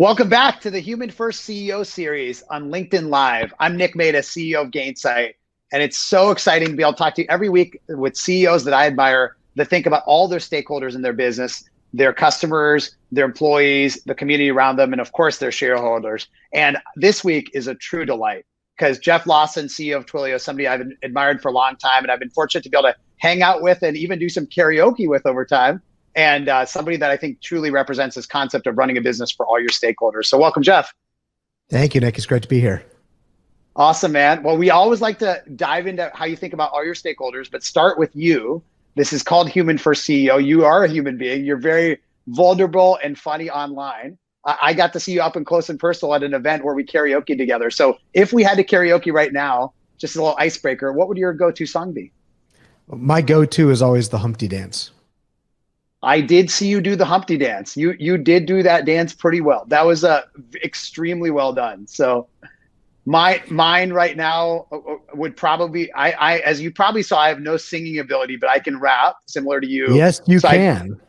Welcome back to the Human First CEO series on LinkedIn Live. I'm Nick Maida, CEO of Gainsight, and it's so exciting to be able to talk to you every week with CEOs that I admire that think about all their stakeholders in their business, their customers, their employees, the community around them, and of course, their shareholders. And this week is a true delight because Jeff Lawson, CEO of Twilio, is somebody I've admired for a long time, and I've been fortunate to be able to hang out with and even do some karaoke with over time. And somebody that I think truly represents this concept of running a business for all your stakeholders. So welcome, Jeff. Thank you, Nick. It's great to be here. Awesome, man. Well, we always like to dive into how you think about all your stakeholders, but start with you. This is called Human First CEO. You are a human being. You're very vulnerable and funny online. I got to see you up and close and personal at an event where we karaoke together. So if we had to karaoke right now, just a little icebreaker, what would your go-to song be? My go-to is always the Humpty Dance. I did see you do the Humpty Dance. You did do that dance pretty well. That was extremely well done. So mine right now would probably I as you probably saw, I have no singing ability, but I can rap similar to you. Yes, you can.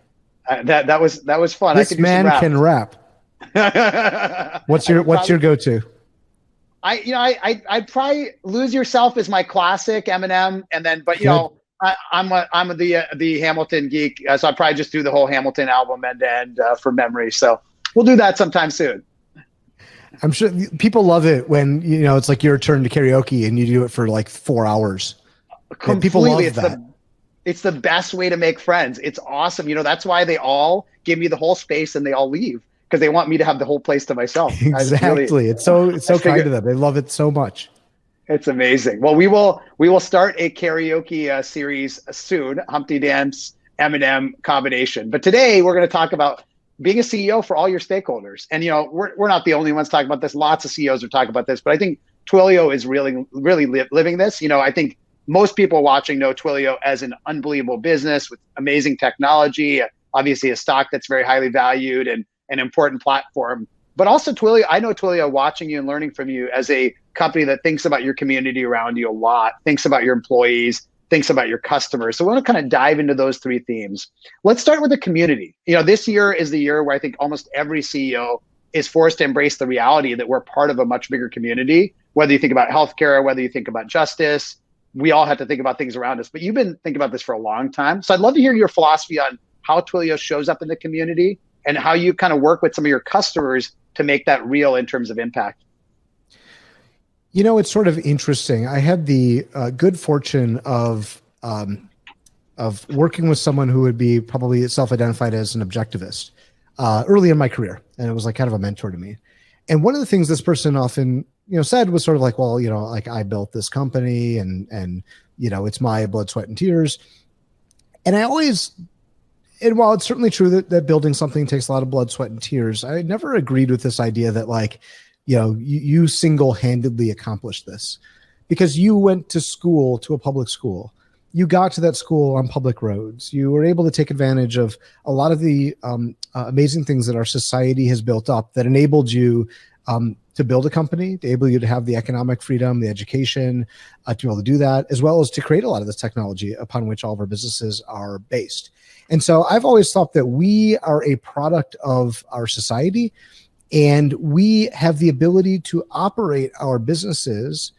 That was fun. This man can rap. What's your go-to? I'd probably Lose Yourself is my classic Eminem, and then but you know. I'm the Hamilton geek, so I'll probably just do the whole Hamilton album end to end for memory. So we'll do that sometime soon. I'm sure people love it when it's like your turn to karaoke and you do it for like 4 hours. Completely, people love that. It's the best way to make friends. It's awesome. That's why they all give me the whole space and they all leave because they want me to have the whole place to myself. Exactly. It's so kind of them. They love it so much. It's amazing. Well, we will start a karaoke series soon, Humpty Dance, Eminem combination. But today we're going to talk about being a CEO for all your stakeholders. And we're not the only ones talking about this. Lots of CEOs are talking about this, but I think Twilio is really living this. I think most people watching know Twilio as an unbelievable business with amazing technology, obviously a stock that's very highly valued and an important platform. But also Twilio, I know Twilio watching you and learning from you as a company that thinks about your community around you a lot, thinks about your employees, thinks about your customers. So we want to kind of dive into those three themes. Let's start with the community. This year is the year where I think almost every CEO is forced to embrace the reality that we're part of a much bigger community, whether you think about healthcare, whether you think about justice, we all have to think about things around us, but you've been thinking about this for a long time. So I'd love to hear your philosophy on how Twilio shows up in the community and how you kind of work with some of your customers to make that real in terms of impact. It's sort of interesting. I had the good fortune of working with someone who would be probably self-identified as an objectivist early in my career, and it was like kind of a mentor to me. And one of the things this person often said was sort of like, well, like I built this company, and it's my blood, sweat, and tears. And while it's certainly true that building something takes a lot of blood, sweat, and tears, I never agreed with this idea that like, you single-handedly accomplished this because you went to a public school. You got to that school on public roads. You were able to take advantage of a lot of the amazing things that our society has built up that enabled you to build a company, to enable you to have the economic freedom, the education, to be able to do that, as well as to create a lot of this technology upon which all of our businesses are based. And so I've always thought that we are a product of our society, and we have the ability to operate our businesses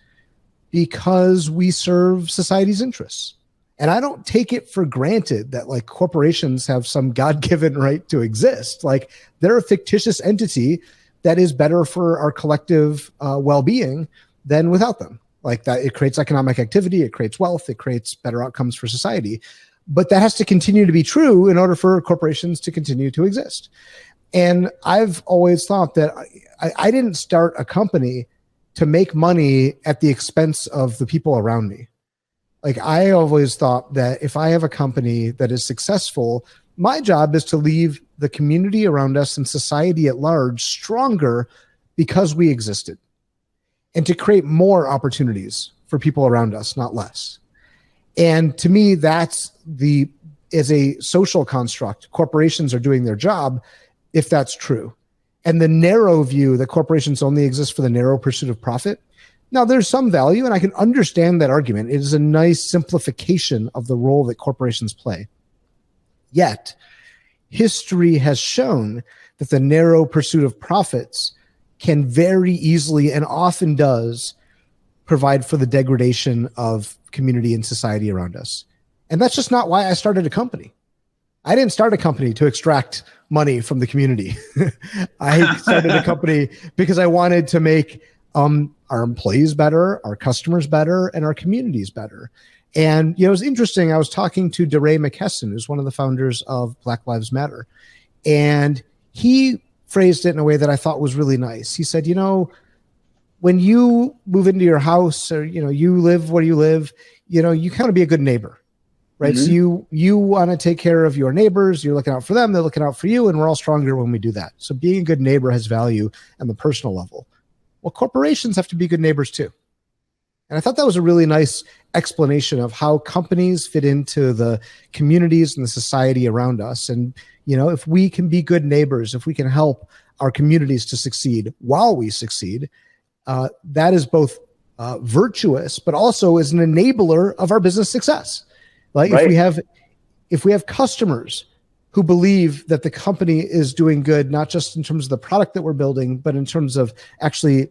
because we serve society's interests. And I don't take it for granted that like corporations have some God-given right to exist. Like they're a fictitious entity that is better for our collective well-being than without them. Like that, it creates economic activity, it creates wealth, it creates better outcomes for society. But that has to continue to be true in order for corporations to continue to exist. And I've always thought that I didn't start a company to make money at the expense of the people around me. Like I always thought that if I have a company that is successful, my job is to leave the community around us and society at large stronger because we existed, and to create more opportunities for people around us, not less. And to me, that's as a social construct, corporations are doing their job if that's true. And the narrow view that corporations only exist for the narrow pursuit of profit. Now, there's some value, and I can understand that argument. It is a nice simplification of the role that corporations play. Yet, history has shown that the narrow pursuit of profits can very easily, and often does, provide for the degradation of community and society around us. And that's just not why I started a company. I didn't start a company to extract money from the community. I started a company because I wanted to make our employees better, our customers better, and our communities better. And, it was interesting. I was talking to DeRay McKesson, who's one of the founders of Black Lives Matter. And he phrased it in a way that I thought was really nice. He said, when you move into your house, or, you live where you live, you kind of be a good neighbor, right? Mm-hmm. So you want to take care of your neighbors. You're looking out for them. They're looking out for you. And we're all stronger when we do that. So being a good neighbor has value on the personal level. Well, corporations have to be good neighbors too. And I thought that was a really nice explanation of how companies fit into the communities and the society around us. And, if we can be good neighbors, if we can help our communities to succeed while we succeed, that is both virtuous, but also is an enabler of our business success. Like right. if we have customers who believe that the company is doing good, not just in terms of the product that we're building, but in terms of actually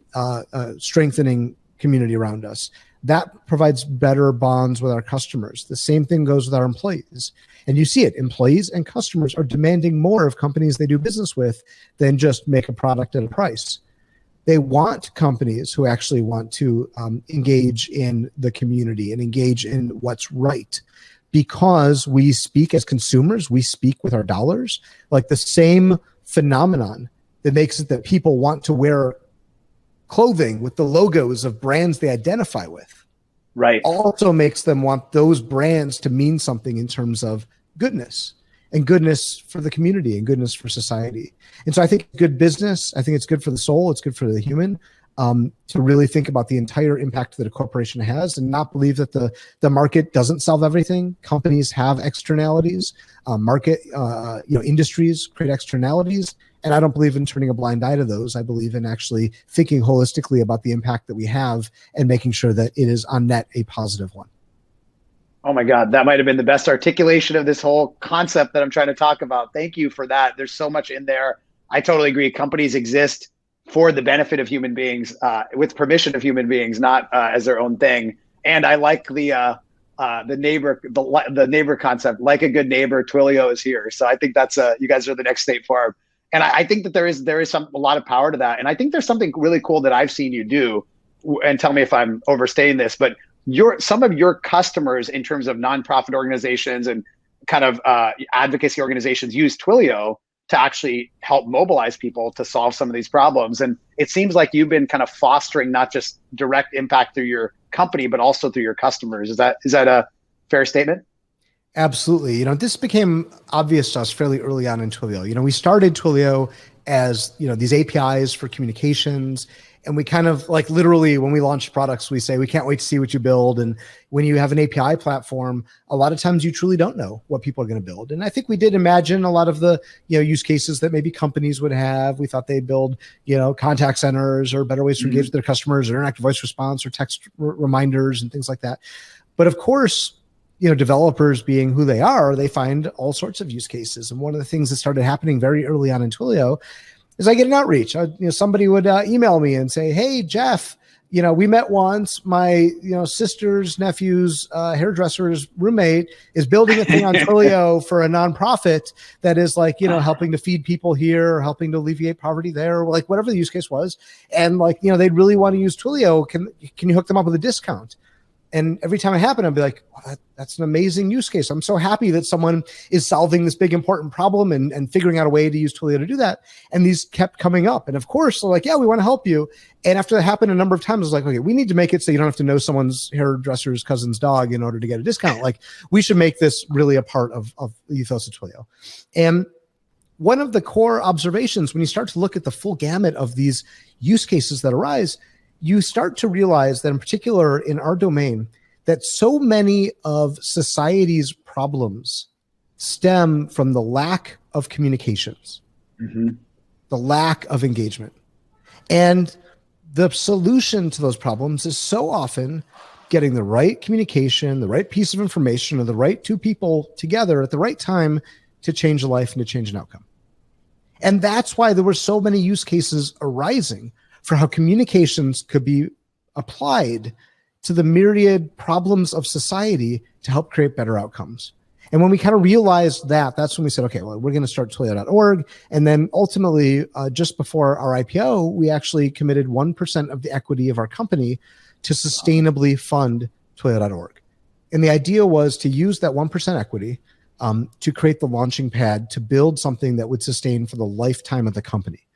strengthening community around us, that provides better bonds with our customers. The same thing goes with our employees. And you see it, employees and customers are demanding more of companies they do business with than just make a product at a price. They want companies who actually want to engage in the community and engage in what's right. Because we speak as consumers, we speak with our dollars. Like the same phenomenon that makes it that people want to wear clothing with the logos of brands they identify with, right, also makes them want those brands to mean something in terms of goodness and goodness for the community and goodness for society. And so I think good business, I think it's good for the soul, it's good for the human, to really think about the entire impact that a corporation has and not believe that the market doesn't solve everything. Companies have externalities, industries create externalities. And I don't believe in turning a blind eye to those. I believe in actually thinking holistically about the impact that we have and making sure that it is on net a positive one. Oh my God, that might have been the best articulation of this whole concept that I'm trying to talk about. Thank you for that. There's so much in there. I totally agree. Companies exist for the benefit of human beings, with permission of human beings, not as their own thing. And I like the neighbor concept. Like a good neighbor, Twilio is here. So I think that's you guys are the next State Farm. And I think that there is a lot of power to that. And I think there's something really cool that I've seen you do, and tell me if I'm overstating this, but some of your customers in terms of nonprofit organizations and kind of advocacy organizations use Twilio to actually help mobilize people to solve some of these problems. And it seems like you've been kind of fostering not just direct impact through your company, but also through your customers. Is that a fair statement? Absolutely. This became obvious to us fairly early on in Twilio. We started Twilio as, these APIs for communications. And we kind of like literally when we launch products, we say, we can't wait to see what you build. And when you have an API platform, a lot of times you truly don't know what people are going to build. And I think we did imagine a lot of the, use cases that maybe companies would have. We thought they'd build, contact centers or better ways to engage with their customers, or interactive voice response or text reminders and things like that. But of course, developers being who they are, they find all sorts of use cases. And one of the things that started happening very early on in Twilio is I get an outreach. Somebody would email me and say, "Hey, Jeff, we met once. My sister's nephew's hairdresser's roommate is building a thing on Twilio for a nonprofit that is like helping to feed people here, or helping to alleviate poverty there, or like whatever the use case was. And like they'd really want to use Twilio. Can you hook them up with a discount?" And every time it happened, I'd be like, well, that's an amazing use case. I'm so happy that someone is solving this big, important problem and figuring out a way to use Twilio to do that. And these kept coming up. And of course, they're like, yeah, we want to help you. And after that happened a number of times, I was like, okay, we need to make it so you don't have to know someone's hairdresser's cousin's dog in order to get a discount. Like, we should make this really a part of the ethos of Twilio. And one of the core observations when you start to look at the full gamut of these use cases that arise, you start to realize that in particular in our domain, that so many of society's problems stem from the lack of communications, the lack of engagement. And the solution to those problems is so often getting the right communication, the right piece of information, or the right two people together at the right time to change a life and to change an outcome. And that's why there were so many use cases arising for how communications could be applied to the myriad problems of society to help create better outcomes. And when we kind of realized that, that's when we said, okay, well, we're going to start Twilio.org. And then ultimately, just before our IPO, we actually committed 1% of the equity of our company to sustainably fund Twilio.org. And the idea was to use that 1% equity to create the launching pad to build something that would sustain for the lifetime of the company.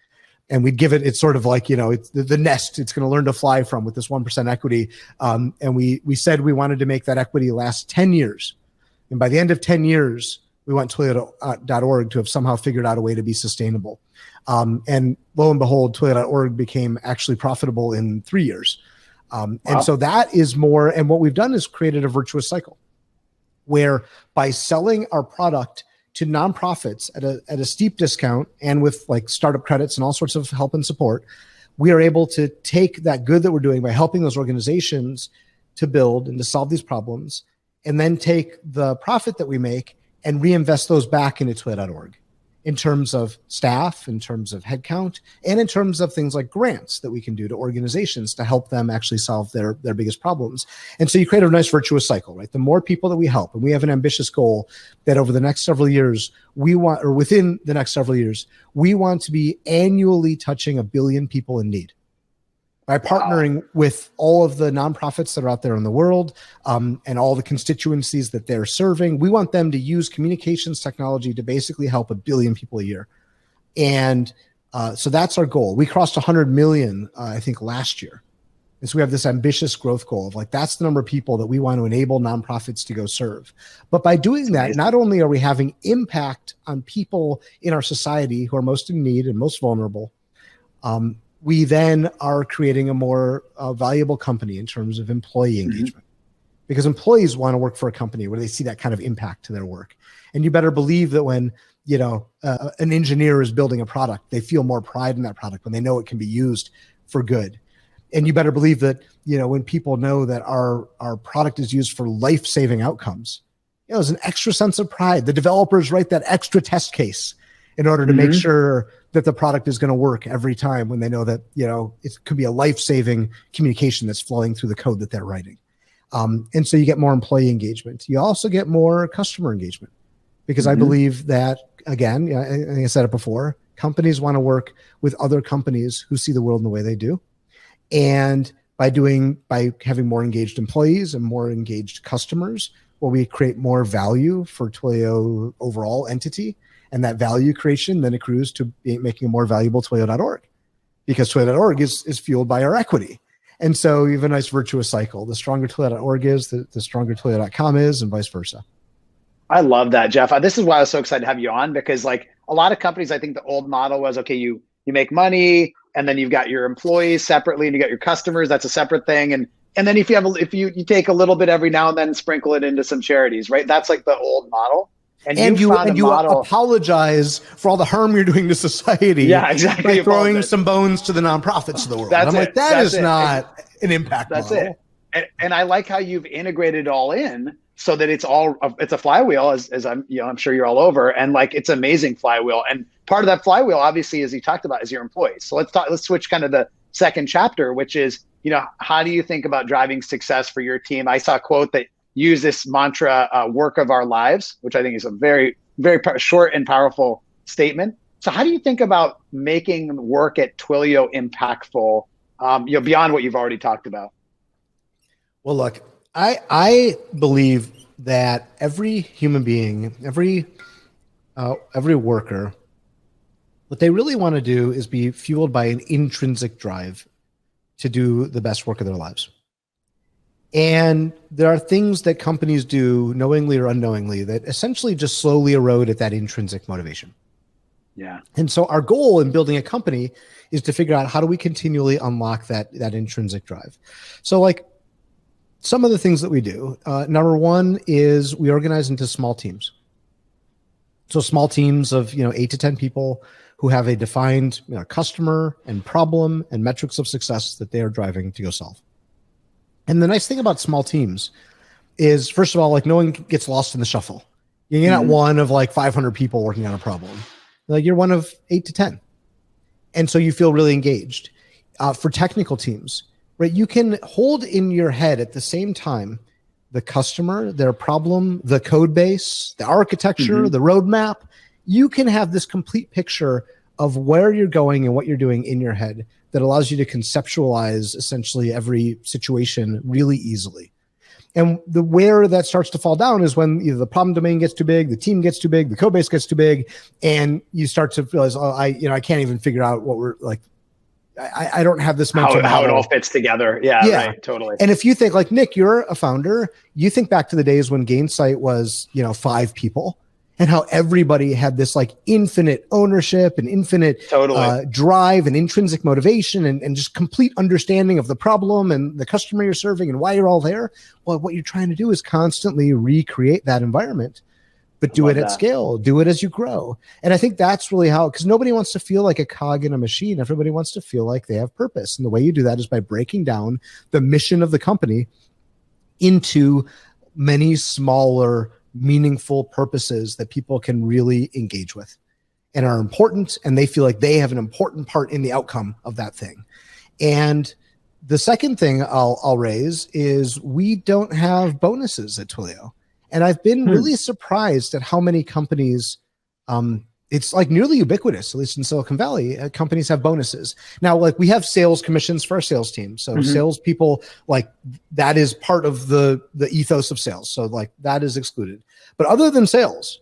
And we'd give it's sort of like, it's the nest it's going to learn to fly from with this 1% equity. And we said we wanted to make that equity last 10 years. And by the end of 10 years, we want Twilio.org to have somehow figured out a way to be sustainable. And lo and behold, Twilio.org became actually profitable in 3 years. Wow. And so that is more, and what we've done is created a virtuous cycle where by selling our product to nonprofits at a steep discount and with like startup credits and all sorts of help and support, we are able to take that good that we're doing by helping those organizations to build and to solve these problems, and then take the profit that we make and reinvest those back into Twilio.org in terms of staff, in terms of headcount, and in terms of things like grants that we can do to organizations to help them actually solve their biggest problems. And so you create a nice virtuous cycle, right? The more people that we help, and we have an ambitious goal that over the next several years, within the next several years, we want to be annually touching 1 billion people in need. By partnering with all of the nonprofits that are out there in the world and all the constituencies that they're serving, we want them to use communications technology to basically help 1 billion people a year. And so that's our goal. We crossed 100 million, I think, last year. And so we have this ambitious growth goal of like, that's the number of people that we want to enable nonprofits to go serve. But by doing that, not only are we having impact on people in our society who are most in need and most vulnerable, we then are creating a more valuable company in terms of employee engagement, because employees want to work for a company where they see that kind of impact to their work. And you better believe that when, an engineer is building a product, they feel more pride in that product when they know it can be used for good. And you better believe that, when people know that our product is used for life-saving outcomes, there's an extra sense of pride. The developers write that extra test case in order to make sure that the product is going to work every time when they know that, it could be a life-saving communication that's flowing through the code that they're writing. And so you get more employee engagement. You also get more customer engagement, because I believe that, again, I think I said it before, companies want to work with other companies who see the world in the way they do. And by having more engaged employees and more engaged customers, we create more value for Twilio overall entity. And that value creation then accrues to making a more valuable Twilio.org, because Twilio.org is fueled by our equity. And so you have a nice virtuous cycle. The stronger Twilio.org is, the stronger Twilio.com is, and vice versa. I love that, Jeff. This is why I was so excited to have you on, because like a lot of companies, I think the old model was, okay, you make money and then you've got your employees separately and you got your customers. That's a separate thing. And then if you take a little bit every now and then, sprinkle it into some charities, right? That's like the old model. And you apologize for all the harm you're doing to society. Yeah, exactly. By throwing some bones to the nonprofits of the world. That is not an impact model. That's it. And I like how you've integrated it all in so that it's a flywheel, as I'm sure you're all over, and like it's an amazing flywheel. And part of that flywheel, obviously, as you talked about, is your employees. So let's switch kind of the second chapter, which is, how do you think about driving success for your team? I saw a quote that use this mantra, work of our lives, which I think is a very, very short and powerful statement. So how do you think about making work at Twilio impactful, beyond what you've already talked about? Well, look, I believe that every human being, every worker, what they really want to do is be fueled by an intrinsic drive to do the best work of their lives. And there are things that companies do knowingly or unknowingly that essentially just slowly erode at that intrinsic motivation. Yeah. And so our goal in building a company is to figure out how do we continually unlock that intrinsic drive. So like some of the things that we do, number one is we organize into small teams. So small teams of 8 to 10 people who have a defined customer and problem and metrics of success that they are driving to go solve. And the nice thing about small teams is, first of all, like no one gets lost in the shuffle. You're not one of like 500 people working on a problem. Like you're one of 8 to 10. And so you feel really engaged. For technical teams, right? You can hold in your head at the same time the customer, their problem, the code base, the architecture, the roadmap. You can have this complete picture of where you're going and what you're doing in your head that allows you to conceptualize essentially every situation really easily. And the where that starts to fall down is when either the problem domain gets too big, the team gets too big, the code base gets too big, and you start to realize, oh, I can't even figure out what we're like. I don't have this mental how it all fits together. Yeah, right, totally. And if you think like Nick, you're a founder, you think back to the days when Gainsight was, 5 people, and how everybody had this like infinite ownership and infinite drive and intrinsic motivation and just complete understanding of the problem and the customer you're serving and why you're all there. Well, what you're trying to do is constantly recreate that environment, but do it at scale, do it as you grow. And I think that's really how, because nobody wants to feel like a cog in a machine. Everybody wants to feel like they have purpose. And the way you do that is by breaking down the mission of the company into many smaller, meaningful purposes that people can really engage with and are important, and they feel like they have an important part in the outcome of that thing. And the second thing I'll raise is we don't have bonuses at Twilio. And I've been really surprised at how many companies, it's like nearly ubiquitous, at least in Silicon Valley, companies have bonuses. Now, like we have sales commissions for our sales team. So salespeople, like that is part of the ethos of sales. So like that is excluded. But other than sales,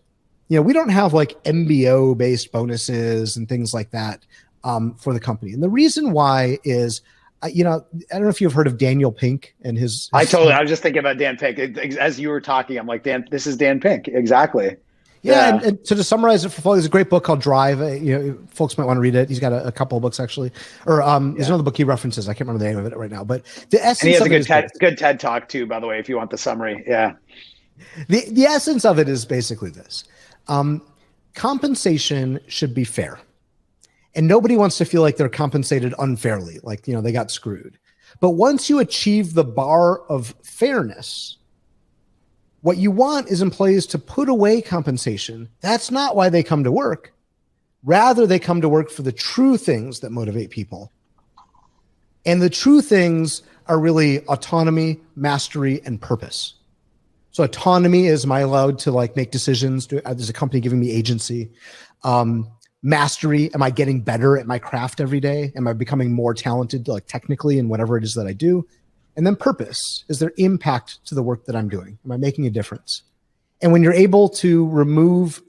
we don't have like MBO based bonuses and things like that for the company. And the reason why is, I don't know if you've heard of Daniel Pink and his I was just thinking about Dan Pink. As you were talking, I'm like, Dan, this is Dan Pink. Exactly. Yeah. And so to summarize it for folks, there's a great book called Drive. Folks might want to read it. He's got a couple of books actually, or there's another book he references. I can't remember the name of it right now, but the essence. And he has a good TED talk too, by the way, if you want the summary. Yeah. The essence of it is basically this. Compensation should be fair. And nobody wants to feel like they're compensated unfairly, like, they got screwed. But once you achieve the bar of fairness, what you want is employees to put away compensation. That's not why they come to work. Rather, they come to work for the true things that motivate people. And the true things are really autonomy, mastery, and purpose. So autonomy is, am I allowed to like make decisions? Is a company giving me agency? Mastery, am I getting better at my craft every day? Am I becoming more talented like technically in whatever it is that I do? And then purpose, is there impact to the work that I'm doing? Am I making a difference? And when you're able to remove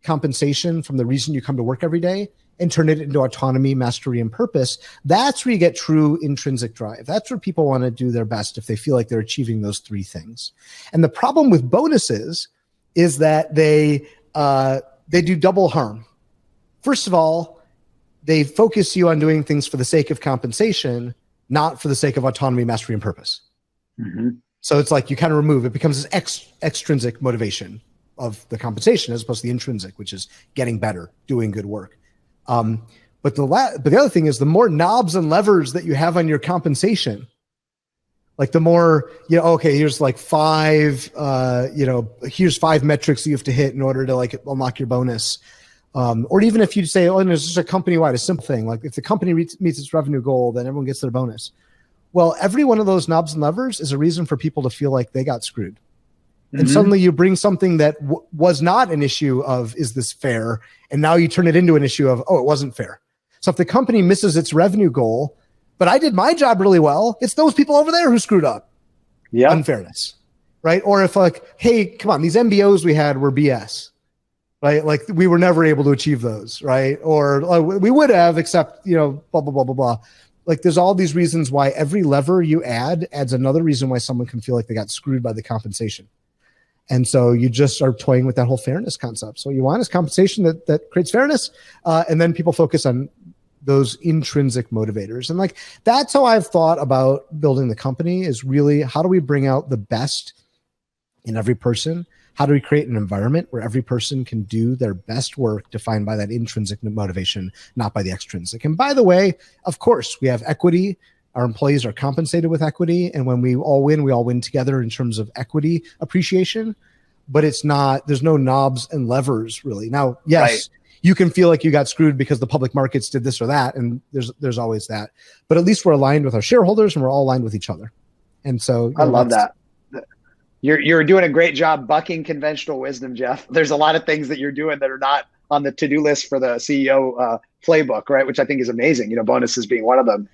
compensation from the reason you come to work every day and turn it into autonomy, mastery, and purpose, that's where you get true intrinsic drive. That's where people want to do their best if they feel like they're achieving those 3 things. And the problem with bonuses is that they do double harm. First of all, they focus you on doing things for the sake of compensation, not for the sake of autonomy, mastery, and purpose. So it's like you kind of remove, it becomes this extrinsic motivation of the compensation as opposed to the intrinsic, which is getting better, doing good work. But the other thing is the more knobs and levers that you have on your compensation, like the more, okay, here's like 5, here's 5 metrics you have to hit in order to like unlock your bonus. Or even if you say, oh, and there's just a company-wide, a simple thing, like if the company meets its revenue goal, then everyone gets their bonus. Well, every one of those knobs and levers is a reason for people to feel like they got screwed. And suddenly you bring something that was not an issue of, is this fair? And now you turn it into an issue of, oh, it wasn't fair. So if the company misses its revenue goal, but I did my job really well, it's those people over there who screwed up. Yeah. Unfairness, right? Or if like, hey, come on, these MBOs we had were BS. Right? Like we were never able to achieve those, right? Or we would have, except, blah, blah, blah, blah, blah. Like there's all these reasons why every lever you adds another reason why someone can feel like they got screwed by the compensation. And so you just start toying with that whole fairness concept. So what you want is compensation that creates fairness. And then people focus on those intrinsic motivators. And like, that's how I've thought about building the company, is really how do we bring out the best in every person? How do we create an environment where every person can do their best work defined by that intrinsic motivation, not by the extrinsic? And by the way, of course, we have equity. Our employees are compensated with equity. And when we all win together in terms of equity appreciation. but it's not, there's no knobs and levers really. Now, yes, Right. you can feel like you got screwed because the public markets did this or that. And there's always that, but at least we're aligned with our shareholders and we're all aligned with each other. And so I love that. You're doing a great job bucking conventional wisdom, Jeff. There's a lot of things that you're doing that are not on the to-do list for the CEO playbook, right? Which I think is amazing. Bonuses being one of them.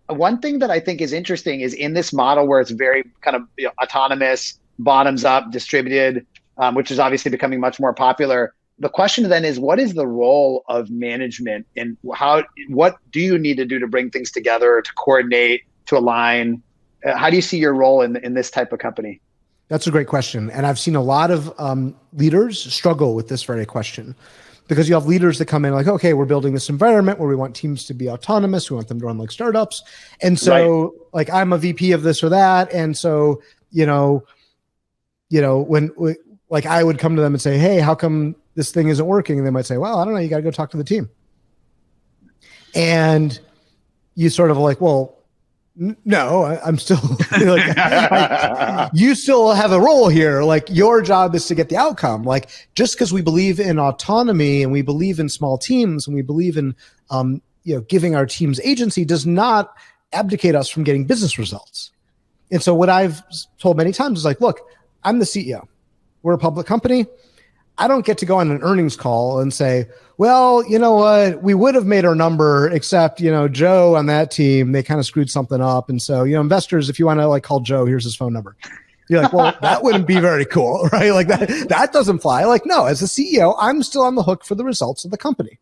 One thing that I think is interesting is in this model where it's very kind of autonomous, bottoms up, distributed, which is obviously becoming much more popular. The question then is, what is the role of management, and what do you need to do to bring things together, to coordinate, to align? How do you see your role in this type of company? That's a great question. And I've seen a lot of leaders struggle with this very question, because you have leaders that come in like, okay, we're building this environment where we want teams to be autonomous. We want them to run like startups. And so like, I'm a VP of this or that. And so, when like I would come to them and say, hey, how come this thing isn't working? And they might say, well, I don't know. You got to go talk to the team. And you sort of like, well, no, I'm still like, you still have a role here. Like, your job is to get the outcome. Like, just because we believe in autonomy and we believe in small teams and we believe in, giving our teams agency does not abdicate us from getting business results. And so what I've told many times is like, look, I'm the CEO. We're a public company. I don't get to go on an earnings call and say, well, you know what, we would have made our number, except, Joe on that team, they kind of screwed something up. And so, investors, if you want to like call Joe, here's his phone number. You're like, well, that wouldn't be very cool, right? Like that doesn't fly. Like, no, as a CEO, I'm still on the hook for the results of the company.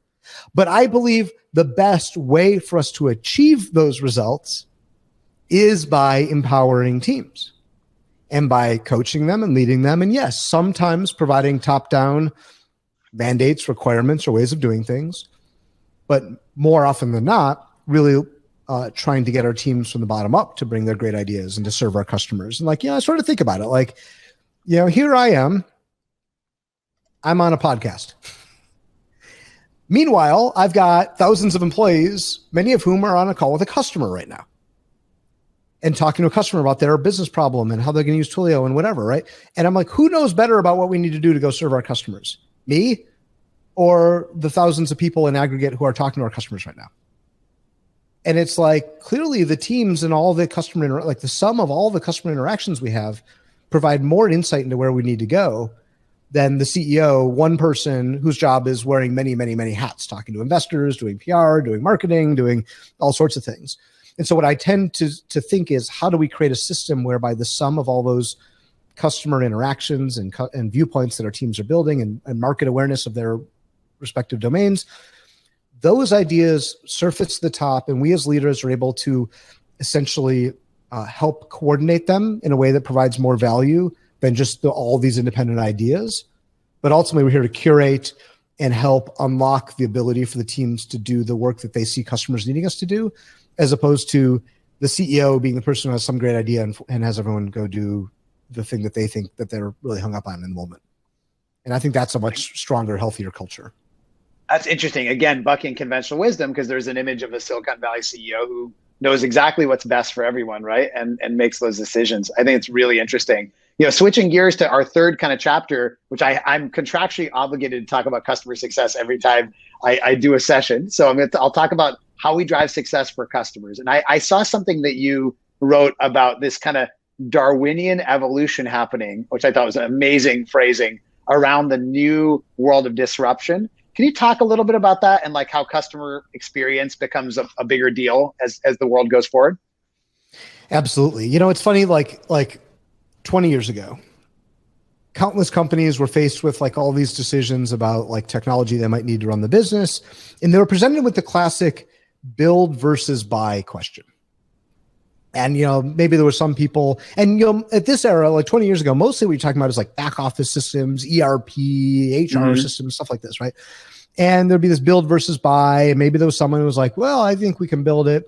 But I believe the best way for us to achieve those results is by empowering teams and by coaching them and leading them. And yes, sometimes providing top-down mandates, requirements, or ways of doing things, but more often than not, really trying to get our teams from the bottom up to bring their great ideas and to serve our customers. And like, I sort of think about it like, here I am, I'm on a podcast. Meanwhile, I've got thousands of employees, many of whom are on a call with a customer right now and talking to a customer about their business problem and how they're going to use Twilio and whatever, right? And I'm like, who knows better about what we need to do to go serve our customers? Me or the thousands of people in aggregate who are talking to our customers right now? And it's like, clearly the teams and all the the sum of all the customer interactions we have provide more insight into where we need to go than the CEO, one person whose job is wearing many, many, many hats, talking to investors, doing PR, doing marketing, doing all sorts of things. And so what I tend to think is, how do we create a system whereby the sum of all those customer interactions and viewpoints that our teams are building and market awareness of their respective domains, those ideas surface to the top, and we as leaders are able to essentially help coordinate them in a way that provides more value than just all these independent ideas. But ultimately, we're here to curate and help unlock the ability for the teams to do the work that they see customers needing us to do, as opposed to the CEO being the person who has some great idea and has everyone go do the thing that they think that they're really hung up on in the moment. And I think that's a much stronger, healthier culture. That's interesting. Again, bucking conventional wisdom, because there's an image of a Silicon Valley CEO who knows exactly what's best for everyone, right? And makes those decisions. I think it's really interesting. Switching gears to our third kind of chapter, which I'm contractually obligated to talk about customer success every time I do a session. So I'll talk about how we drive success for customers. And I saw something that you wrote about this kind of Darwinian evolution happening, which I thought was an amazing phrasing around the new world of disruption. Can you talk a little bit about that and like how customer experience becomes a bigger deal as the world goes forward? Absolutely. It's funny, like 20 years ago, countless companies were faced with like all these decisions about like technology they might need to run the business. And they were presented with the classic build versus buy question. And, maybe there were some people, and, at this era, like 20 years ago, mostly what you're talking about is like back office systems, ERP, HR systems, stuff like this, right? And there'd be this build versus buy. And maybe there was someone who was like, well, I think we can build it.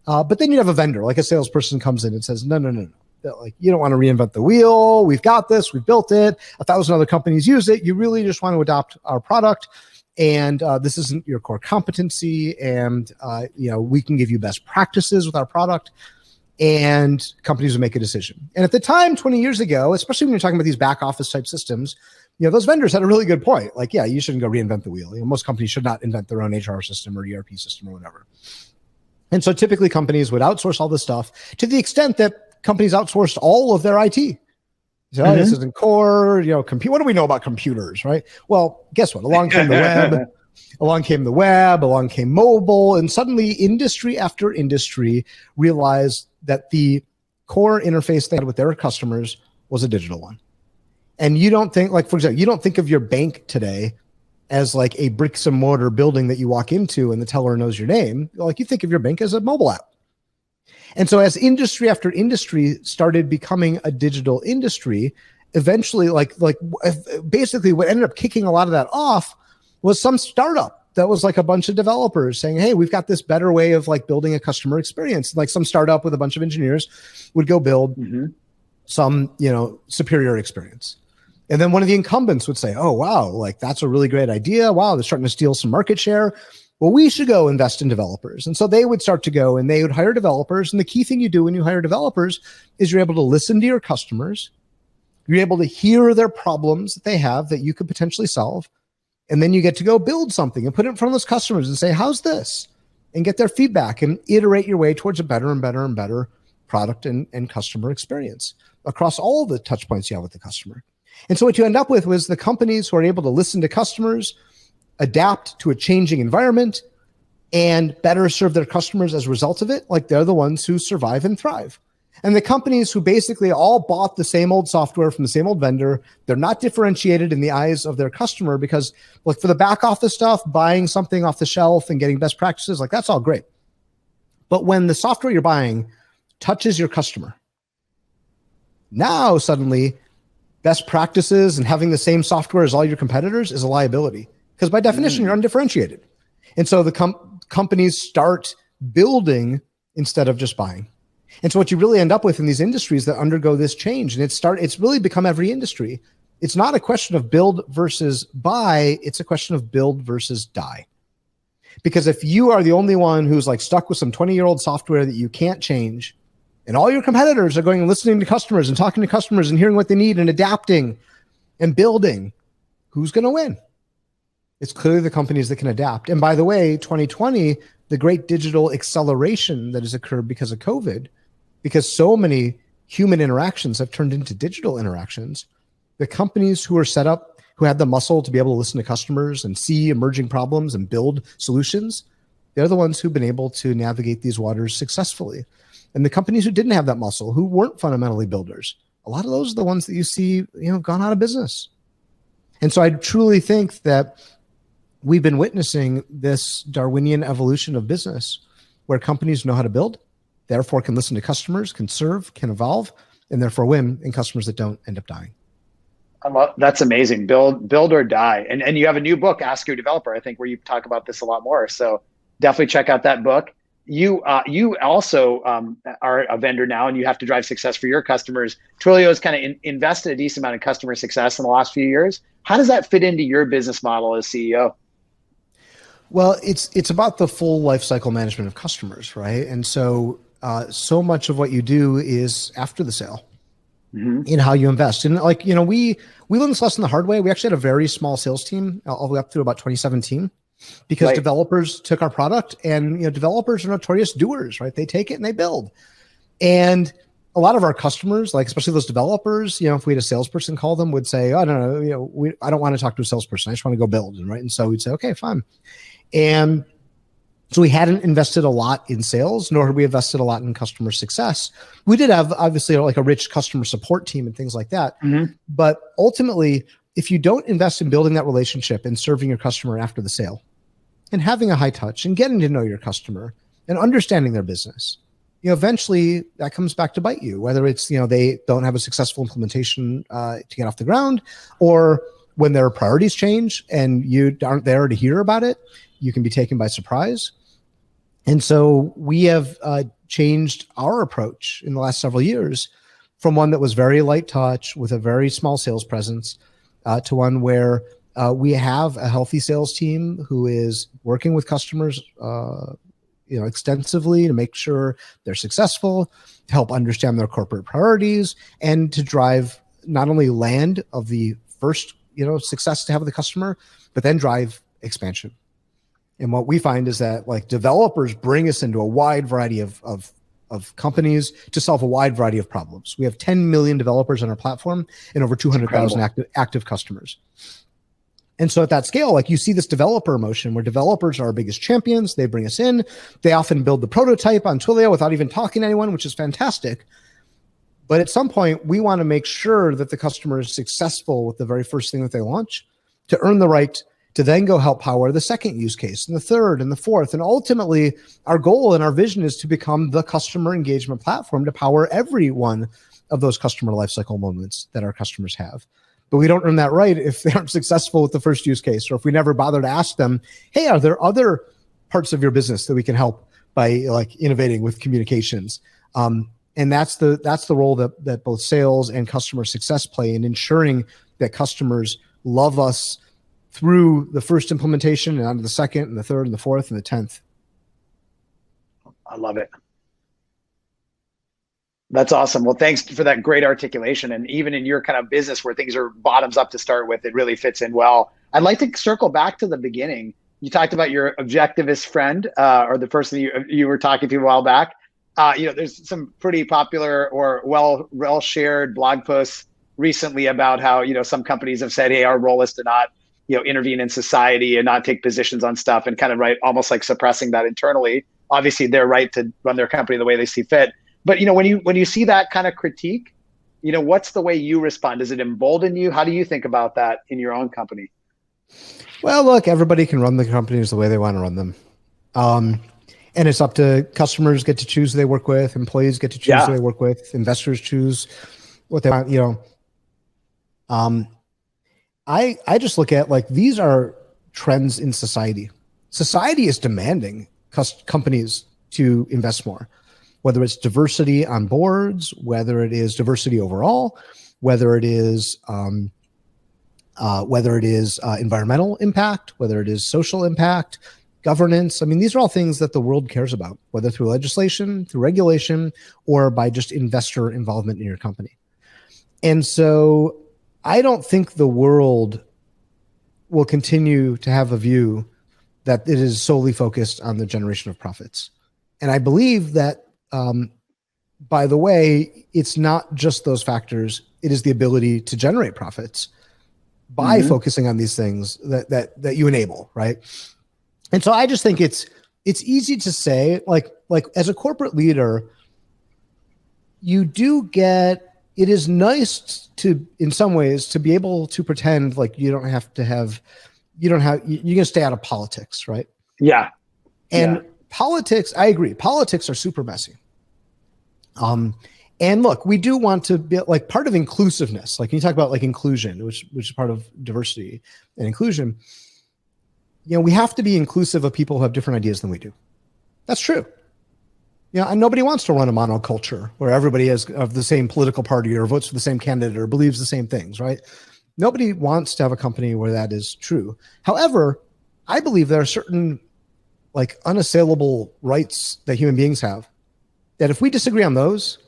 But then you'd have a vendor, like a salesperson comes in and says, no. Like, you don't want to reinvent the wheel. We've got this. We've built it. 1,000 other companies use it. You really just want to adopt our product. And this isn't your core competency. And, we can give you best practices with our product. and companies would make a decision. And at the time, 20 years ago, especially when you're talking about these back office type systems, those vendors had a really good point. Like, yeah, you shouldn't go reinvent the wheel. Most companies should not invent their own HR system or ERP system or whatever. And so typically companies would outsource all this stuff to the extent that companies outsourced all of their IT. So this isn't core, what do we know about computers, right? Well, guess what? Along came the web, along came mobile, and suddenly industry after industry realized that the core interface they had with their customers was a digital one. And you don't think, like, for example, you don't think of your bank today as like a bricks and mortar building that you walk into and the teller knows your name. Like, you think of your bank as a mobile app. And so as industry after industry started becoming a digital industry, eventually, basically what ended up kicking a lot of that off was some startup that was like a bunch of developers saying, hey, we've got this better way of like building a customer experience. Like some startup with a bunch of engineers would go build some, superior experience. And then one of the incumbents would say, oh, wow, like that's a really great idea. Wow, they're starting to steal some market share. Well, we should go invest in developers. And so they would start to go and they would hire developers. And the key thing you do when you hire developers is you're able to listen to your customers. You're able to hear their problems that they have that you could potentially solve. And then you get to go build something and put it in front of those customers and say, how's this? And get their feedback and iterate your way towards a better and better and better product and customer experience across all the touch points you have with the customer. And so what you end up with was the companies who are able to listen to customers, adapt to a changing environment, and better serve their customers as a result of it, like they're the ones who survive and thrive. And the companies who basically all bought the same old software from the same old vendor, they're not differentiated in the eyes of their customer because, look, for the back office stuff, buying something off the shelf and getting best practices, like that's all great. But when the software you're buying touches your customer, now suddenly best practices and having the same software as all your competitors is a liability because by definition, you're undifferentiated. And so the companies start building instead of just buying. And so what you really end up with in these industries that undergo this change, and it's really become every industry. It's not a question of build versus buy. It's a question of build versus die. Because if you are the only one who's like stuck with some 20-year-old software that you can't change, and all your competitors are going and listening to customers and talking to customers and hearing what they need and adapting and building, who's going to win? It's clearly the companies that can adapt. And by the way, 2020, the great digital acceleration that has occurred because of COVID, because so many human interactions have turned into digital interactions, the companies who are set up, who had the muscle to be able to listen to customers and see emerging problems and build solutions, they're the ones who've been able to navigate these waters successfully. And the companies who didn't have that muscle, who weren't fundamentally builders, a lot of those are the ones that you see, gone out of business. And so I truly think that we've been witnessing this Darwinian evolution of business where companies know how to build, therefore can listen to customers, can serve, can evolve, and therefore win, and customers that don't end up dying. That's amazing. Build or die. And you have a new book, Ask Your Developer, I think, where you talk about this a lot more. So definitely check out that book. You also are a vendor now, and you have to drive success for your customers. Twilio has kind of invested a decent amount of customer success in the last few years. How does that fit into your business model as CEO? Well, it's about the full life cycle management of customers, right? And so so much of what you do is after the sale in how you invest. And we learned this lesson the hard way. We actually had a very small sales team all the way up through about 2017 because developers took our product, and developers are notorious doers, right? They take it and they build. And a lot of our customers, like especially those developers, if we had a salesperson call them, would say, "Oh, no, I don't want to talk to a salesperson. I just want to go build." Right? And so we'd say, "Okay, fine." And so we hadn't invested a lot in sales, nor had we invested a lot in customer success. We did have obviously like a rich customer support team and things like that. But ultimately, if you don't invest in building that relationship and serving your customer after the sale and having a high touch and getting to know your customer and understanding their business, eventually that comes back to bite you, whether it's, they don't have a successful implementation to get off the ground, or when their priorities change and you aren't there to hear about it, you can be taken by surprise. And so we have changed our approach in the last several years from one that was very light touch with a very small sales presence to one where we have a healthy sales team who is working with customers, extensively to make sure they're successful, to help understand their corporate priorities, and to drive not only land of the first success to have with the customer, but then drive expansion. And what we find is that like developers bring us into a wide variety of companies to solve a wide variety of problems. We have 10 million developers on our platform and over 200,000 active customers. And so at that scale, like you see this developer motion where developers are our biggest champions. They bring us in. They often build the prototype on Twilio without even talking to anyone, which is fantastic. But at some point, we want to make sure that the customer is successful with the very first thing that they launch to earn the right to then go help power the second use case and the third and the fourth. And ultimately, our goal and our vision is to become the customer engagement platform to power every one of those customer lifecycle moments that our customers have. But we don't earn that right if they aren't successful with the first use case, or if we never bother to ask them, hey, are there other parts of your business that we can help by like innovating with communications? And that's the role that both sales and customer success play in ensuring that customers love us through the first implementation and onto the second and the third and the fourth and the 10th. I love it. That's awesome. Well, thanks for that great articulation. And even in your kind of business where things are bottoms up to start with, it really fits in well. I'd like to circle back to the beginning. You talked about your objectivist friend, or the person you were talking to a while back. There's some pretty popular or well shared blog posts recently about how, some companies have said, hey, our role is to not, intervene in society and not take positions on stuff, and kind of almost like suppressing that internally. Obviously, they're right to run their company the way they see fit. But when you see that kind of critique, what's the way you respond? Does it embolden you? How do you think about that in your own company? Well, look, everybody can run the companies the way they want to run them. And it's up to customers get to choose who they work with, employees get to choose who they work with, investors choose what they want, I just look at like, these are trends in society. Society is demanding companies to invest more, whether it's diversity on boards, whether it is diversity overall, whether it is environmental impact, whether it is social impact, governance. I mean, these are all things that the world cares about, whether through legislation, through regulation, or by just investor involvement in your company. And so I don't think the world will continue to have a view that it is solely focused on the generation of profits. And I believe that, by the way, it's not just those factors. It is the ability to generate profits by focusing on these things that you enable, right? And so I just think it's easy to say, like as a corporate leader, it is nice to, in some ways, to be able to pretend like you can stay out of politics, right? Yeah. And politics, I agree. Politics are super messy. And look, we do want to be like part of inclusiveness. Like when you talk about like inclusion, which is part of diversity and inclusion, we have to be inclusive of people who have different ideas than we do. That's true. And nobody wants to run a monoculture where everybody is of the same political party or votes for the same candidate or believes the same things, right? Nobody wants to have a company where that is true. However, I believe there are certain like unassailable rights that human beings have that if we disagree on those,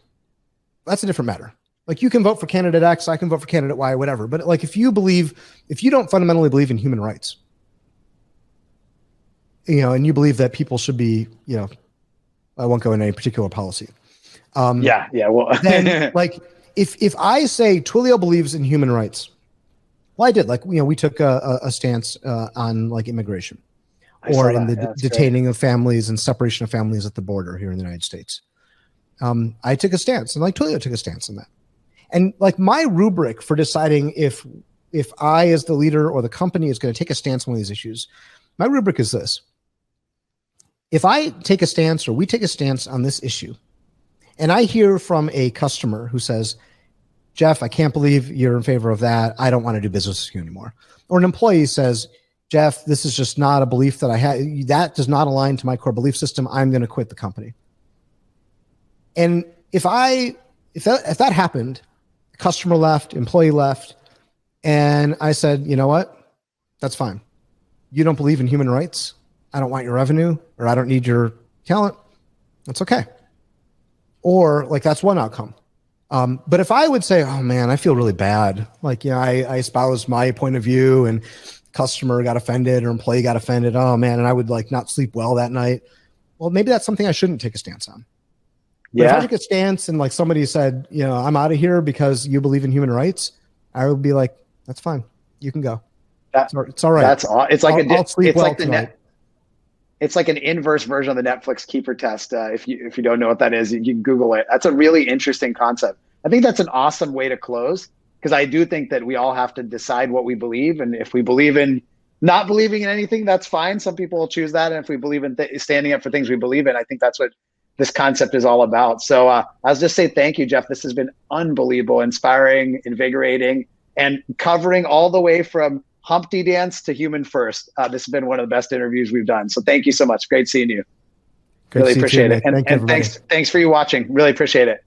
that's a different matter. Like you can vote for candidate X, I can vote for candidate Y, whatever. But like if you don't fundamentally believe in human rights, and you believe that people should be, I won't go into any particular policy. Well, then like if I say Twilio believes in human rights, well, I did. Like, we took a stance on like immigration or in the detaining of families and separation of families at the border here in the United States. I took a stance, and like Twilio took a stance on that. And like my rubric for deciding if I as the leader or the company is going to take a stance on one of these issues, my rubric is this. If I take a stance or we take a stance on this issue, and I hear from a customer who says, Jeff, I can't believe you're in favor of that. I don't want to do business with you anymore. Or an employee says, Jeff, this is just not a belief that I have. That does not align to my core belief system. I'm going to quit the company. And if that happened, customer left, employee left, and I said, you know what? That's fine. You don't believe in human rights. I don't want your revenue, or I don't need your talent, that's okay. Or like, that's one outcome. But if I would say, oh man, I feel really bad. Like, yeah, I espoused my point of view and customer got offended or employee got offended. Oh man. And I would like not sleep well that night. Well, maybe that's something I shouldn't take a stance on. But if I took a stance and like somebody said, you know, I'm out of here because you believe in human rights, I would be like, that's fine. You can go. It's all right. It's like I'll sleep well tonight. It's like an inverse version of the Netflix keeper test. If you don't know what that is, you can Google it. That's a really interesting concept. I think that's an awesome way to close, because I do think that we all have to decide what we believe. And if we believe in not believing in anything, that's fine. Some people will choose that. And if we believe in standing up for things we believe in, I think that's what this concept is all about. So I'll just say thank you, Jeff. This has been unbelievable, inspiring, invigorating, and covering all the way from Humpty Dance to Human First. This has been one of the best interviews we've done. So thank you so much. Great seeing you. Really appreciate it. And thanks for you watching. Really appreciate it.